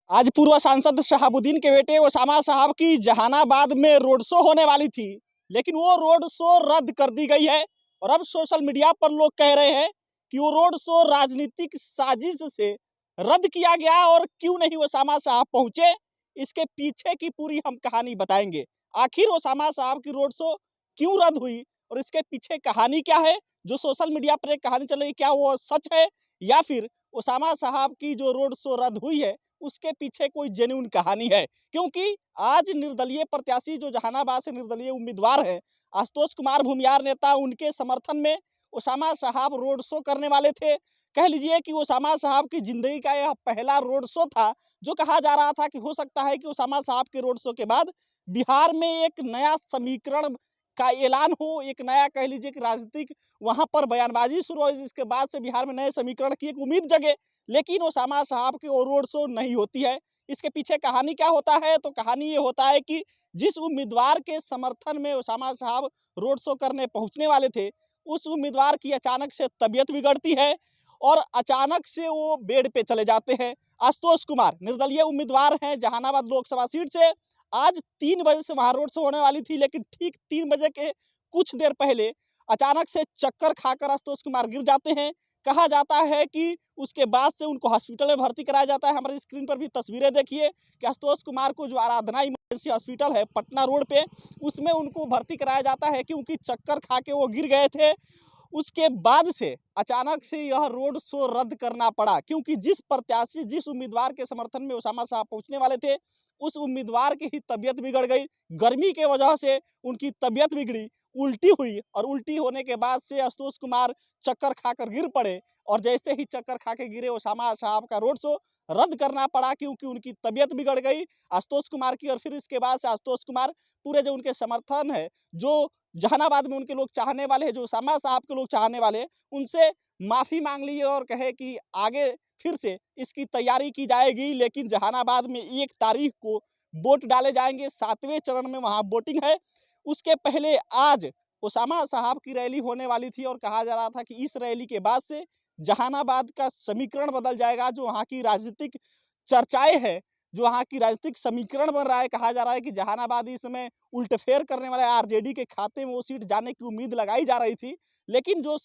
आज पूर्व सांसद शहाबुद्दीन के बेटे ओसामा साहब की जहानाबाद में रोड शो होने वाली थी, लेकिन वो रोड शो रद्द कर दी गई है। और अब सोशल मीडिया पर लोग कह रहे हैं कि वो रोड शो राजनीतिक साजिश से रद्द किया गया और क्यों नहीं ओसामा साहब पहुंचे। इसके पीछे की पूरी हम कहानी बताएंगे। आखिर ओसामा साहब की रोड शो क्यों रद्द हुई और इसके पीछे कहानी क्या है। जो सोशल मीडिया पर एक कहानी चल रही, क्या वो सच है या फिर ओसामा साहब की जो रोड शो रद्द हुई है उसके पीछे कोई जेन्युइन कहानी है। क्योंकि आज निर्दलीय प्रत्याशी जो जहानाबाद से निर्दलीय उम्मीदवार है आशुतोष कुमार भूमियार नेता, उनके समर्थन में ओसामा साहब रोड शो करने वाले थे। कह लीजिए कि ओसामा साहब की जिंदगी का यह पहला रोड शो था। जो कहा जा रहा था कि हो सकता है कि ओसामा साहब के रोड शो के बाद बिहार में एक नया समीकरण का ऐलान हो, एक नया कह लीजिए कि राजनीतिक वहां पर बयानबाजी शुरू हो, जिसके बाद से बिहार में नए समीकरण की एक उम्मीद जगे। लेकिन ओसामा साहब की वो रोड शो नहीं होती है। इसके पीछे कहानी क्या होता है, तो कहानी ये होता है कि जिस उम्मीदवार के समर्थन में ओसामा साहब रोड शो करने पहुंचने वाले थे, उस उम्मीदवार की अचानक से तबीयत बिगड़ती है और अचानक से वो बेड पे चले जाते हैं। आशुतोष कुमार निर्दलीय उम्मीदवार हैं जहानाबाद लोकसभा सीट से। आज 3 बजे से वहां रोड शो होने वाली थी, लेकिन ठीक 3 बजे के कुछ देर पहले अचानक से चक्कर खाकर आशुतोष कुमार गिर जाते हैं। कहा जाता है कि उसके बाद से उनको हॉस्पिटल में भर्ती कराया जाता है। हमारी स्क्रीन पर भी तस्वीरें देखिए कि आशुतोष कुमार को जो आराधना इमरजेंसी हॉस्पिटल है पटना रोड पे, उसमें उनको भर्ती कराया जाता है क्योंकि चक्कर खा के वो गिर गए थे। उसके बाद से अचानक से यह रोड शो रद्द करना पड़ा, क्योंकि जिस प्रत्याशी जिस उम्मीदवार के समर्थन में ओसामा साहब पहुंचने वाले थे, उस उम्मीदवार की ही तबीयत बिगड़ गई। गर्मी के वजह से उनकी तबीयत बिगड़ी, उल्टी हुई और उल्टी होने के बाद से आशुतोष कुमार चक्कर खाकर गिर पड़े। और जैसे ही चक्कर खा के गिरे, ओसामा साहब का रोड शो रद्द करना पड़ा क्योंकि उनकी तबीयत बिगड़ गई आशुतोष कुमार की। और फिर इसके बाद से आशुतोष कुमार पूरे जो उनके समर्थन है, जो जहानाबाद में उनके लोग चाहने वाले हैं, जो ओसामा साहब के लोग चाहने वाले हैं, उनसे माफी मांग ली और कहे कि आगे फिर से इसकी तैयारी की जाएगी। लेकिन जहानाबाद में 1 तारीख को वोट डाले जाएंगे, 7वें चरण में वहां वोटिंग है। उसके पहले आज ओसामा साहब की रैली होने वाली थी और कहा जा रहा था कि इस रैली के बाद से जहानाबाद का समीकरण बदल जाएगा। जो वहाँ की राजनीतिक चर्चाएं है, जो वहाँ की राजनीतिक समीकरण बन रहा है, कहा जा रहा है कि जहानाबाद इस समय उल्टफेर करने वाले आरजेडी के खाते में वो सीट जाने की उम्मीद लगाई जा रही थी। लेकिन जो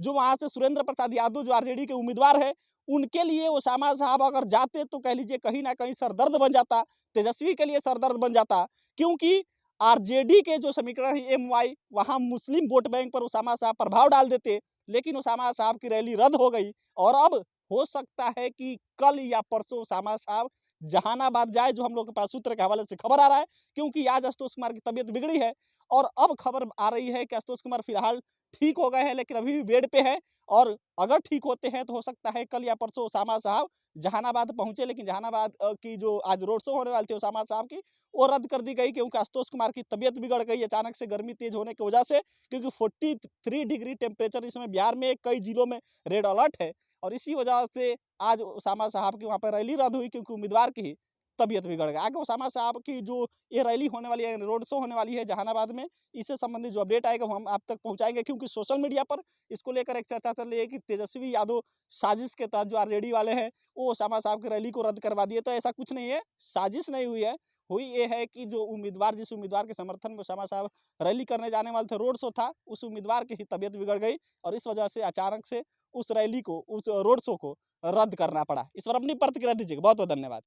जो वहाँ से सुरेंद्र प्रसाद यादव जो आरजेडी के उम्मीदवार है, उनके लिए ओसामा साहब अगर जाते तो कह लीजिए कहीं ना कहीं सरदर्द बन जाता, तेजस्वी के लिए सरदर्द बन जाता। क्योंकि आरजेडी के जो समीकरण है एमवाई, वहाँ मुस्लिम वोट बैंक पर ओसामा साहब प्रभाव डाल देते। लेकिन ओसामा साहब की रैली रद्द हो गई और अब हो सकता है कि कल या परसों ओसामा साहब जहानाबाद जाए, जो हम लोग के पास सूत्र के हवाले से खबर आ रहा है। क्योंकि आज आशुतोष कुमार की तबीयत बिगड़ी है और अब खबर आ रही है कि आशुतोष कुमार फिलहाल ठीक हो गए हैं, लेकिन अभी भी बेड पे है। और अगर ठीक होते हैं तो हो सकता है कल या परसों ओसामा साहब जहानाबाद पहुंचे। लेकिन जहानाबाद की जो आज रोड शो होने वाली थी ओसामा साहब की, वो रद्द कर दी गई क्योंकि आशुतोष कुमार की तबीयत बिगड़ गई अचानक से गर्मी तेज होने की वजह से। क्योंकि 43 डिग्री टेम्परेचर इस समय बिहार में कई जिलों में रेड अलर्ट है और इसी वजह से आज ओसामा साहब की वहाँ पर रैली रद्द हुई क्योंकि उम्मीदवार की ही तबीयत बिगड़ गई। आगे ओसामा साहब की जो ये रैली होने वाली है, रोड शो होने वाली है जहानाबाद में, इससे संबंधित जो अपडेट आएगा वो हम आप तक पहुंचाएंगे। क्योंकि सोशल मीडिया पर इसको लेकर एक चर्चा चल रही है कि तेजस्वी यादव साजिश के तहत जो आरजेडी वाले हैं वो ओसामा साहब की रैली को रद्द करवा दिए। तो ऐसा कुछ नहीं है, साजिश नहीं हुई है। हुई ये है कि जो उम्मीदवार जिस उम्मीदवार के समर्थन में ओसामा साहब रैली करने जाने वाले थे, रोड शो था, उस उम्मीदवार की ही तबीयत बिगड़ गई और इस वजह से अचानक से उस रैली को, उस रोड शो को रद्द करना पड़ा। इस पर अपनी प्रतिक्रिया दीजिएगा। बहुत बहुत धन्यवाद।